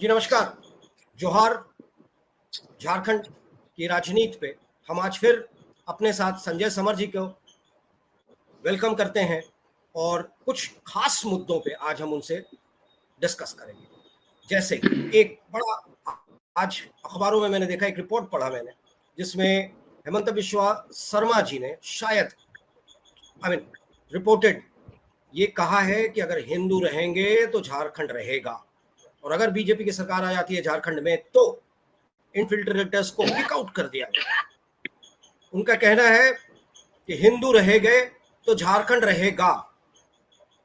जी नमस्कार। जोहार। झारखंड की राजनीति पे हम आज फिर अपने साथ संजय समर जी को वेलकम करते हैं और कुछ खास मुद्दों पे आज हम उनसे डिस्कस करेंगे। जैसे कि एक बड़ा, आज अखबारों में मैंने देखा, एक रिपोर्ट पढ़ा मैंने जिसमें हेमंत बिश्वा शर्मा जी ने शायद रिपोर्टेड ये कहा है कि अगर हिंदू रहेंगे तो झारखंड रहेगा, और अगर बीजेपी की सरकार आ जाती है झारखंड में तो इनफिल्ट्रेटर्स को किक आउट कर दिया गया। उनका कहना है कि हिंदू रहेंगे तो झारखंड रहेगा।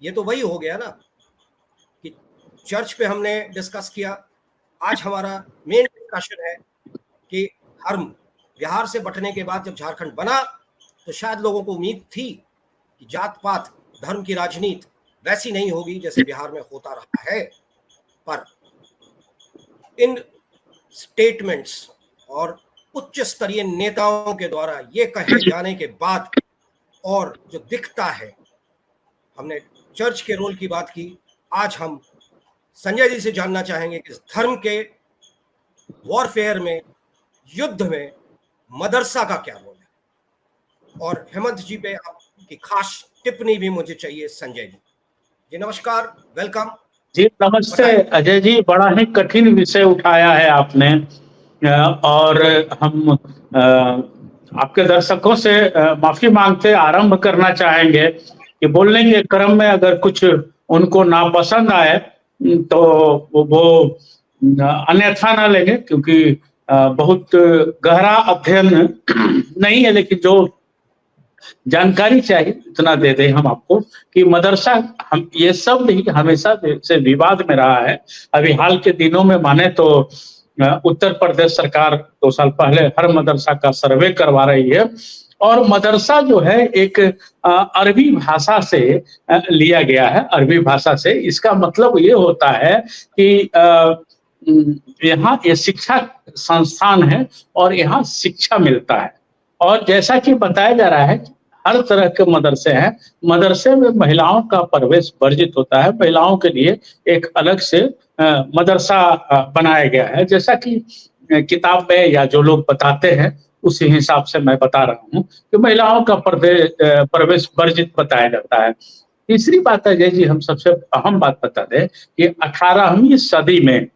ये तो वही हो गया ना कि चर्च पे हमने डिस्कस किया, आज हमारा मेन डिस्कशन है कि धर्म बिहार से बंटने के बाद जब झारखंड बना तो शायद लोगों को उम्मीद थी कि जात पात धर्म की राजनीति वैसी नहीं होगी जैसे बिहार में होता रहा है, पर इन स्टेटमेंट्स और उच्च स्तरीय नेताओं के द्वारा ये कहे जाने के बाद और जो दिखता है, हमने चर्च के रोल की बात की, आज हम संजय जी से जानना चाहेंगे कि धर्म के वॉरफेयर में, युद्ध में मदरसा का क्या रोल है। और हेमंत जी पे आपकी खास टिप्पणी भी मुझे चाहिए संजय जी। जी नमस्कार, वेलकम जी। नमस्ते अजय जी, बड़ा ही कठिन विषय उठाया है आपने और हम आपके दर्शकों से माफी मांगते आरंभ करना चाहेंगे कि बोलने के क्रम में अगर कुछ उनको नापसंद आए तो वो अन्यथा ना लेंगे, क्योंकि बहुत गहरा अध्ययन नहीं है, लेकिन जो जानकारी चाहिए इतना दे दें हम आपको कि मदरसा, हम ये शब्द ही हमेशा से विवाद में रहा है। अभी हाल के दिनों में माने तो उत्तर प्रदेश सरकार 2 साल पहले हर मदरसा का सर्वे करवा रही है, और मदरसा जो है एक अरबी भाषा से लिया गया है। अरबी भाषा से इसका मतलब ये होता है कि यहाँ ये शिक्षा संस्थान है और यहाँ शिक्षा मिलता है। और जैसा कि बताया जा रहा है हर तरह के मदरसे हैं, मदरसे में महिलाओं का प्रवेश वर्जित होता है, महिलाओं के लिए एक अलग से मदरसा बनाया गया है। जैसा कि किताब में या जो लोग बताते हैं उसी हिसाब से मैं बता रहा हूँ कि महिलाओं का प्रवेश वर्जित बताया जाता है। तीसरी बात है जी, हम सबसे अहम बात बता दें कि 18वीं सदी में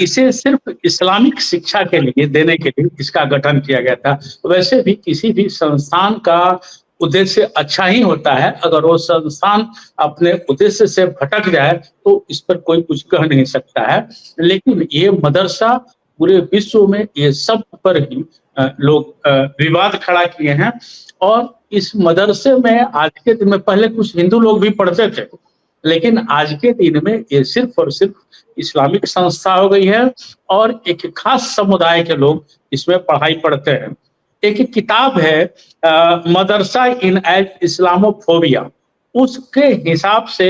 इसे सिर्फ इस्लामिक शिक्षा के लिए देने के लिए इसका गठन किया गया था। वैसे भी किसी भी संस्थान का उद्देश्य अच्छा ही होता है, अगर वो संस्थान अपने उद्देश्य से भटक जाए तो इस पर कोई कुछ कह नहीं सकता है। लेकिन ये मदरसा पूरे विश्व में ये सब पर ही लोग विवाद खड़ा किए हैं। और इस मदरसे में आज के दिन में, पहले कुछ हिंदू लोग भी पढ़ते थे, लेकिन आज के दिन में ये सिर्फ और सिर्फ इस्लामिक संस्था हो गई है और एक खास समुदाय के लोग इसमें पढ़ाई पढ़ते हैं। एक किताब है मदरसा इन एज इस्लामोफोबिया, उसके हिसाब से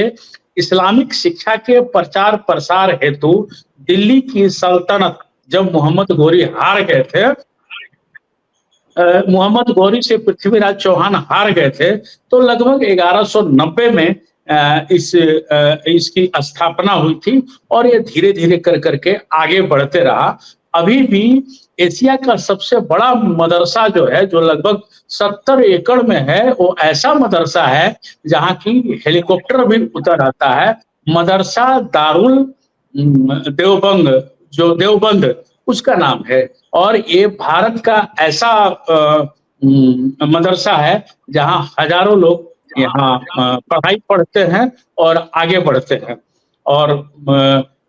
इस्लामिक शिक्षा के प्रचार प्रसार हेतु दिल्ली की सल्तनत, जब मोहम्मद घोरी हार गए थे, मोहम्मद घोरी से पृथ्वीराज चौहान हार गए थे, तो लगभग 1190 में इसकी स्थापना हुई थी और ये धीरे धीरे कर करके आगे बढ़ते रहा। अभी भी एशिया का सबसे बड़ा मदरसा जो है, जो लगभग 70 एकड़ में है, वो ऐसा मदरसा है जहाँ की हेलीकॉप्टर भी उतर आता है। मदरसा दारुल देवबंद, जो देवबंद उसका नाम है, और ये भारत का ऐसा मदरसा है जहाँ हजारों लोग यहाँ पढ़ाई पढ़ते हैं और आगे बढ़ते हैं। और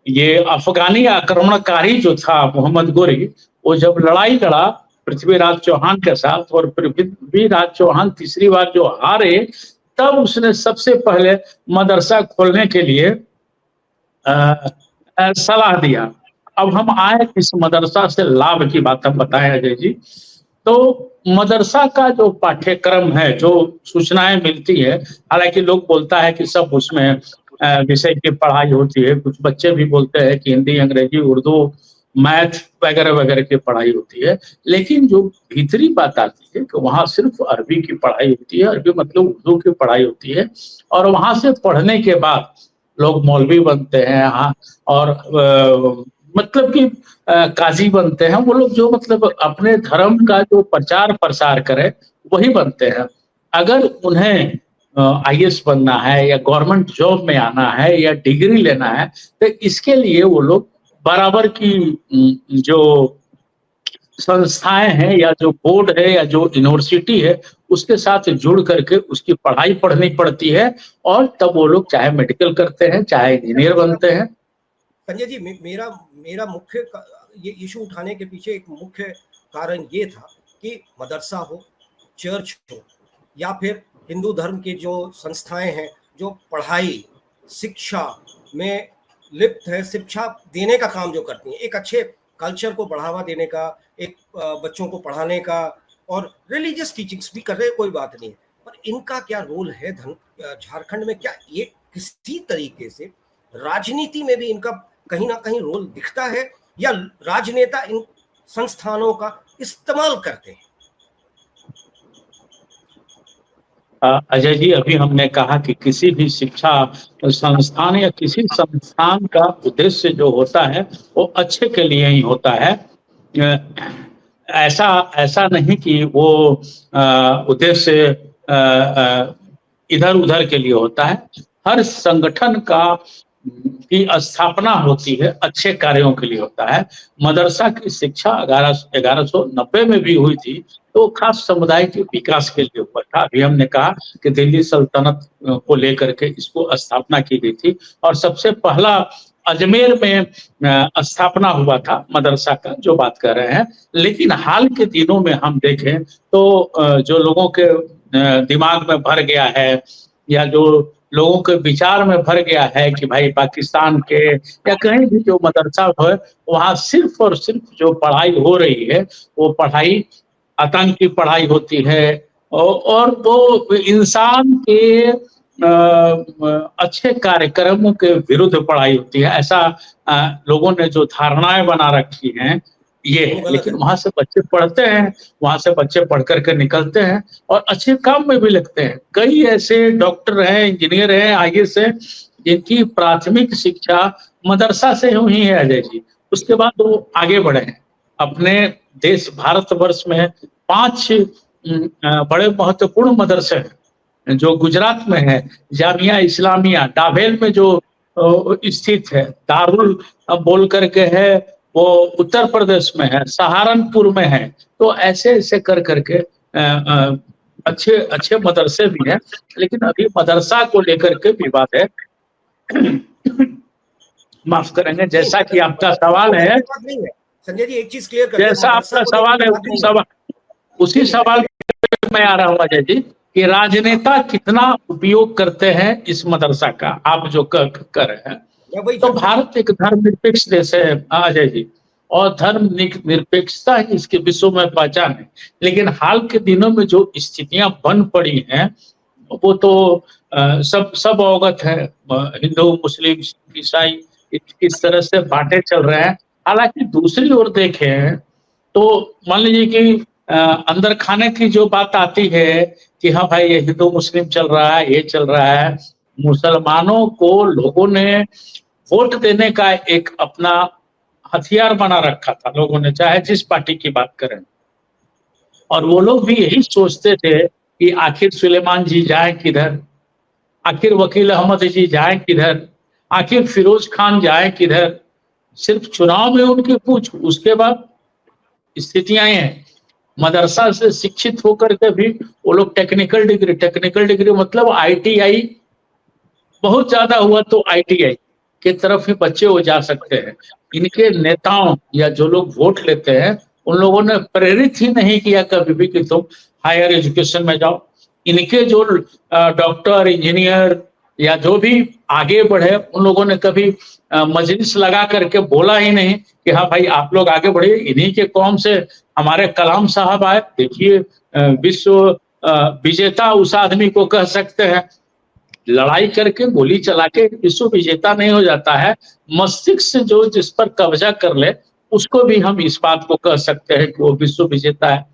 ये अफगानी आक्रमणकारी जो था मोहम्मद घोरी, वो जब लड़ाई लड़ा पृथ्वीराज चौहान के साथ, और पृथ्वीराज चौहान तीसरी बार जो हारे, तब उसने सबसे पहले मदरसा खोलने के लिए सलाह दिया। अब हम आए इस मदरसा से लाभ की बात हम बताएं अजय जी। तो मदरसा का जो पाठ्यक्रम है, जो सूचनाएं मिलती है, हालांकि लोग बोलता है कि सब उसमें विषय की पढ़ाई होती है, कुछ बच्चे भी बोलते हैं कि हिंदी, अंग्रेजी, उर्दू, मैथ वगैरह वगैरह की पढ़ाई होती है, लेकिन जो भीतरी बात आती है कि वहाँ सिर्फ अरबी की पढ़ाई होती है। अरबी मतलब उर्दू की पढ़ाई होती है, और वहाँ से पढ़ने के बाद लोग मौलवी बनते हैं, हाँ, और मतलब कि काजी बनते हैं, वो लोग जो मतलब अपने धर्म का जो प्रचार प्रसार करे वही बनते हैं। अगर उन्हें आईएएस बनना है या गवर्नमेंट जॉब में आना है या डिग्री लेना है, तो इसके लिए वो लोग बराबर की जो संस्थाएं हैं या जो बोर्ड है या जो यूनिवर्सिटी है उसके साथ जुड़ करके उसकी पढ़ाई पढ़नी पड़ती है, और तब वो लोग चाहे मेडिकल करते हैं चाहे इंजीनियर बनते हैं। संजय जी, मेरा मेरा मुख्य ये इशू उठाने के पीछे एक मुख्य कारण ये था कि मदरसा हो, चर्च हो, या फिर हिंदू धर्म की जो संस्थाएं हैं जो पढ़ाई शिक्षा में लिप्त है, शिक्षा देने का काम जो करती हैं, एक अच्छे कल्चर को बढ़ावा देने का, एक बच्चों को पढ़ाने का, और रिलीजियस टीचिंग्स भी कर रहे हैं, कोई बात नहीं है, पर इनका क्या रोल है झारखंड में? क्या ये किसी तरीके से राजनीति में भी इनका कहीं ना कहीं रोल दिखता है, या राजनेता इन संस्थानों का इस्तेमाल करते हैं? अजय जी, अभी हमने कहा कि किसी भी शिक्षा संस्थान या किसी संस्थान का उद्देश्य जो होता है वो अच्छे के लिए ही होता है। ऐसा ऐसा नहीं कि वो उद्देश्य इधर उधर के लिए होता है। हर संगठन का की स्थापना होती है अच्छे कार्यों के लिए होता है। मदरसा की शिक्षा 1190 में भी हुई थी, तो खास समुदाय के विकास के लिए ऊपर था। अभी हमने कहा कि दिल्ली सल्तनत को लेकर के इसको स्थापना की गई थी, और सबसे पहला अजमेर में स्थापना हुआ था मदरसा का, जो बात कर रहे हैं। लेकिन हाल के दिनों में हम देखें तो जो लोगों के दिमाग में भर गया है या जो लोगों के विचार में भर गया है कि भाई पाकिस्तान के या कहीं भी जो मदरसा है वहाँ सिर्फ और सिर्फ जो पढ़ाई हो रही है वो पढ़ाई आतंकी पढ़ाई होती है, और वो इंसान के अच्छे कार्यक्रमों के विरुद्ध पढ़ाई होती है। ऐसा लोगों ने जो धारणाएं बना रखी हैं ये है। लेकिन वहां से बच्चे पढ़ते हैं, वहां से बच्चे पढ़ करके निकलते हैं और अच्छे काम में भी लगते हैं। कई ऐसे डॉक्टर हैं, इंजीनियर हैं, आईएएस हैं जिनकी प्राथमिक शिक्षा मदरसा से हुई है अजय जी। उसके बाद वो आगे बढ़े हैं। अपने देश भारतवर्ष में 5 बड़े महत्वपूर्ण मदरसे हैं जो गुजरात में है। जामिया इस्लामिया डाभेल में जो स्थित है, दारुल बोल करके है वो उत्तर प्रदेश में है, सहारनपुर में है। तो ऐसे ऐसे कर करके अच्छे अच्छे मदरसे भी हैं। लेकिन अभी मदरसा को लेकर के विवाद है। माफ करेंगे, जैसा कि आपका सवाल है संजय जी, एक चीज क्लियर कर, जैसा आपका सवाल है उसी सवाल में आ रहा हूँ अजय जी कि राजनेता कितना उपयोग करते हैं इस मदरसा का, आप जो कर रहे हैं। तो भारत एक धर्मनिरपेक्ष देश है अजय जी, और धर्म निरपेक्षता ही इसके विश्व में पहचान है। लेकिन हाल के दिनों में जो स्थितियां बन पड़ी हैं वो तो सब अवगत है। हिंदू मुस्लिम ईसाई इस तरह से बांटे चल रहे हैं। हालांकि दूसरी ओर देखें तो मान लीजिए कि अंदर खाने की जो बात आती है कि हाँ भाई ये हिंदू मुस्लिम चल रहा है, ये चल रहा है। मुसलमानों को लोगों ने वोट देने का एक अपना हथियार बना रखा था लोगों ने, चाहे जिस पार्टी की बात करें। और वो लोग भी यही सोचते थे कि आखिर सुलेमान जी जाए किधर, आखिर वकील अहमद जी जाए किधर, आखिर फिरोज खान जाए किधर। सिर्फ चुनाव में उनकी पूछ, उसके बाद स्थितियां हैं। मदरसा से शिक्षित होकर के भी वो लोग टेक्निकल डिग्री मतलब आईटीआई, बहुत ज्यादा हुआ तो आईटीआई की तरफ ही बच्चे हो जा सकते हैं। इनके नेताओं या जो लोग वोट लेते हैं उन लोगों ने प्रेरित ही नहीं किया कभी भी कि तुम हायर एजुकेशन में जाओ। इनके जो डॉक्टर इंजीनियर या जो भी आगे बढ़े उन लोगों ने कभी मजलिस लगा करके बोला ही नहीं कि हाँ भाई आप लोग आगे बढ़िए। इन्हीं के कौम से हमारे कलाम साहब आए, देखिए विश्व विजेता उस आदमी को कह सकते हैं। लड़ाई करके गोली चला के विश्व विजेता नहीं हो जाता है, मस्तिष्क जो जिस पर कब्जा कर ले उसको भी हम इस बात को कह सकते हैं कि वो विश्व विजेता है।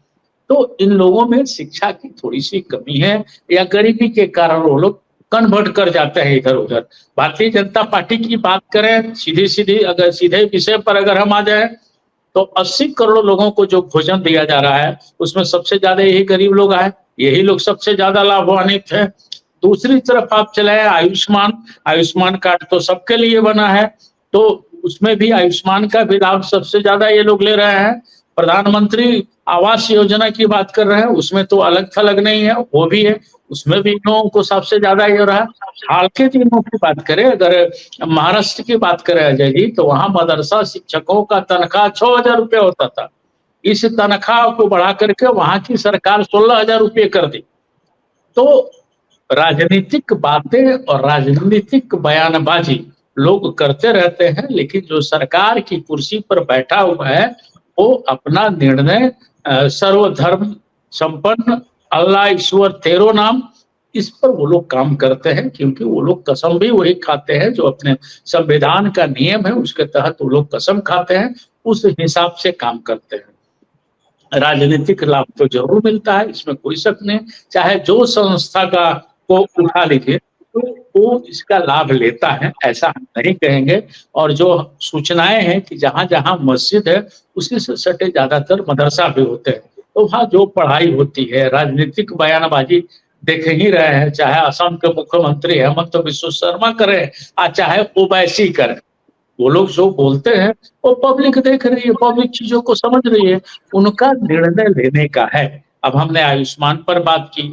तो इन लोगों में शिक्षा की थोड़ी सी कमी है या गरीबी के कारण वो लोग कन्वर्ट कर जाते हैं इधर उधर। भारतीय जनता पार्टी की बात करें सीधी अगर सीधे विषय पर अगर हम आ जाए तो 80 करोड़ लोगों को जो भोजन दिया जा रहा है उसमें सबसे ज्यादा यही गरीब लोग आए, यही लोग सबसे ज्यादा लाभान्वित है। दूसरी तरफ आप चले आयुष्मान कार्ड तो सबके लिए बना है, तो उसमें भी आयुष्मान का भी लाभ सबसे ज्यादा ये लोग ले रहे हैं। प्रधानमंत्री आवास योजना की बात कर रहे हैं, उसमें तो अलग थलग नहीं है, वो भी है, उसमें भी इन लोगों को सबसे ज्यादा ये रहा। हाल के दिनों की बात करें, अगर महाराष्ट्र की बात करें अजय जी, तो वहां मदरसा शिक्षकों का तनख्वाह 6,000 रुपये होता था। इस तनख्वाह को बढ़ा करके वहां की सरकार 16,000 रुपये कर दी। तो राजनीतिक बातें और राजनीतिक बयानबाजी लोग करते रहते हैं, लेकिन जो सरकार की कुर्सी पर बैठा हुआ है वो अपना निर्णय सर्वधर्म संपन्न अल्लाह ईश्वर तेरो नाम, इस पर वो लोग काम करते हैं, क्योंकि वो लोग कसम भी वही खाते हैं जो अपने संविधान का नियम है उसके तहत वो लोग कसम खाते हैं, उस हिसाब से काम करते हैं। राजनीतिक लाभ तो जरूर मिलता है, इसमें कोई शक नहीं, चाहे जो संस्था का को उठा लीजिए तो वो इसका लाभ लेता है, ऐसा हम नहीं कहेंगे। और जो सूचनाएं हैं कि जहां जहां मस्जिद है उसी से सटे ज्यादातर मदरसा भी होते हैं, तो वहां जो पढ़ाई होती है, राजनीतिक बयानबाजी देख ही रहे हैं, चाहे असम के मुख्यमंत्री हेमंत बिस्व शर्मा करें और चाहे ओवैसी करें, वो लोग जो बोलते हैं वो पब्लिक देख रही है, पब्लिक चीजों को समझ रही है, उनका निर्णय लेने का है। अब हमने आयुष्मान पर बात की,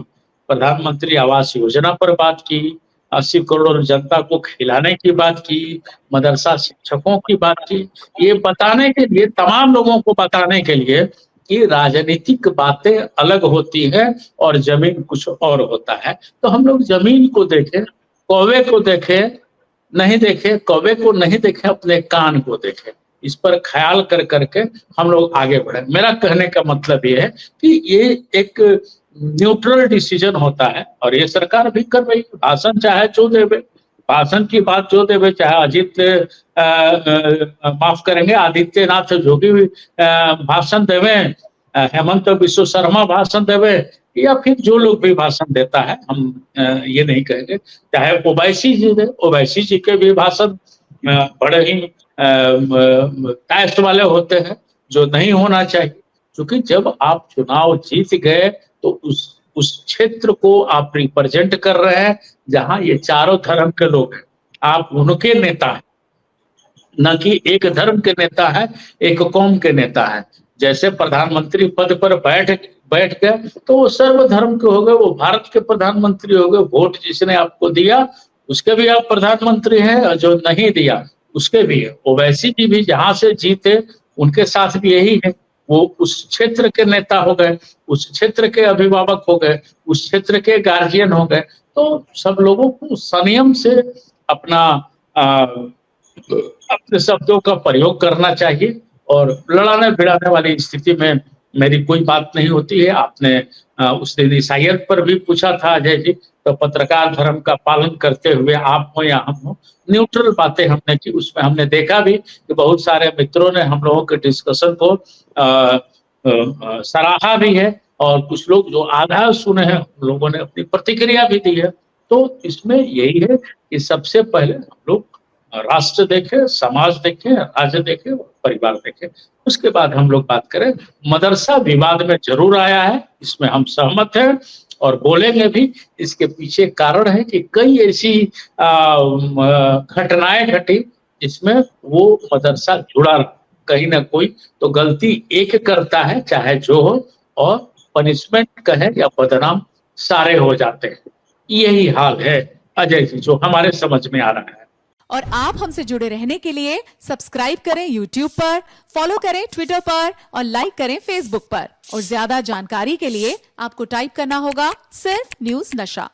प्रधानमंत्री आवास योजना पर बात की, 80 करोड़ जनता को खिलाने की बात की, मदरसा शिक्षकों की बात की, ये बताने के लिए, तमाम लोगों को बताने के लिए कि राजनीतिक बातें अलग होती है और जमीन कुछ और होता है। तो हम लोग जमीन को देखें, कौवे को देखें, नहीं देखे कौवे को नहीं देखे, अपने कान को देखे, इस पर ख्याल कर करके हम लोग आगे बढ़े। मेरा कहने का मतलब ये है कि ये एक न्यूट्रल डिसीजन होता है और ये सरकार भी कर रही है। भाषण चाहे जो देवे, भाषण की बात जो देवे, चाहे अजित माफ करेंगे आदित्यनाथ जोगी भाषण देवे, हेमंत बिस्व शर्मा भाषण देवे, या फिर जो लोग भी भाषण देता है, हम ये नहीं कहेंगे, चाहे ओवैसी जी दे, ओवैसी जी के भी भाषण बड़े ही कास्ट वाले होते हैं, जो नहीं होना चाहिए। क्योंकि जब आप चुनाव जीत गए तो उस क्षेत्र को आप रिप्रेजेंट कर रहे हैं जहां ये चारों धर्म के लोग हैं, आप उनके नेता हैं, न कि एक धर्म के नेता है, एक कौम के नेता है। जैसे प्रधानमंत्री पद पर बैठ गए तो वो सर्वधर्म के हो गए, वो भारत के प्रधानमंत्री हो गए। वोट जिसने आपको दिया उसके भी आप प्रधानमंत्री हैं, और जो नहीं दिया उसके भी है। ओवैसी जी भी जहां से जीते उनके साथ भी यही है, वो उस क्षेत्र के नेता हो गए, उस क्षेत्र के अभिभावक हो गए, उस क्षेत्र के गार्जियन हो गए। तो सब लोगों को संयम से अपने शब्दों का प्रयोग करना चाहिए, और लड़ाने भिड़ाने वाली स्थिति में मेरी कोई बात नहीं होती है। आपने उस दिन ईसाइयत पर भी पूछा था अजय जी, तो पत्रकार धर्म का पालन करते हुए आप हो या हम हो, न्यूट्रल बातें हमने की। उसमें हमने देखा भी कि बहुत सारे मित्रों ने हम लोगों के डिस्कशन को सराहा भी है, और कुछ लोग जो आधा सुने हैं उन लोगों ने अपनी प्रतिक्रिया भी दी है। तो इसमें यही है कि सबसे पहले हम लोग राष्ट्र देखें, समाज देखें, राज्य देखें, परिवार देखें, उसके बाद हम लोग बात करें। मदरसा विवाद में जरूर आया है, इसमें हम सहमत हैं और बोलेंगे भी। इसके पीछे कारण है कि कई ऐसी घटनाएं घटी जिसमें वो मदरसा जुड़ा, कहीं ना कोई तो गलती एक करता है चाहे जो हो, और पनिशमेंट कहे या बदनाम सारे हो जाते हैं। यही हाल है अजय जी जो हमारे समझ में आ रहा है। और आप हमसे जुड़े रहने के लिए सब्सक्राइब करें YouTube पर, फॉलो करें Twitter पर और लाइक करें Facebook पर। और ज्यादा जानकारी के लिए आपको टाइप करना होगा सिर्फ न्यूज़ नशा।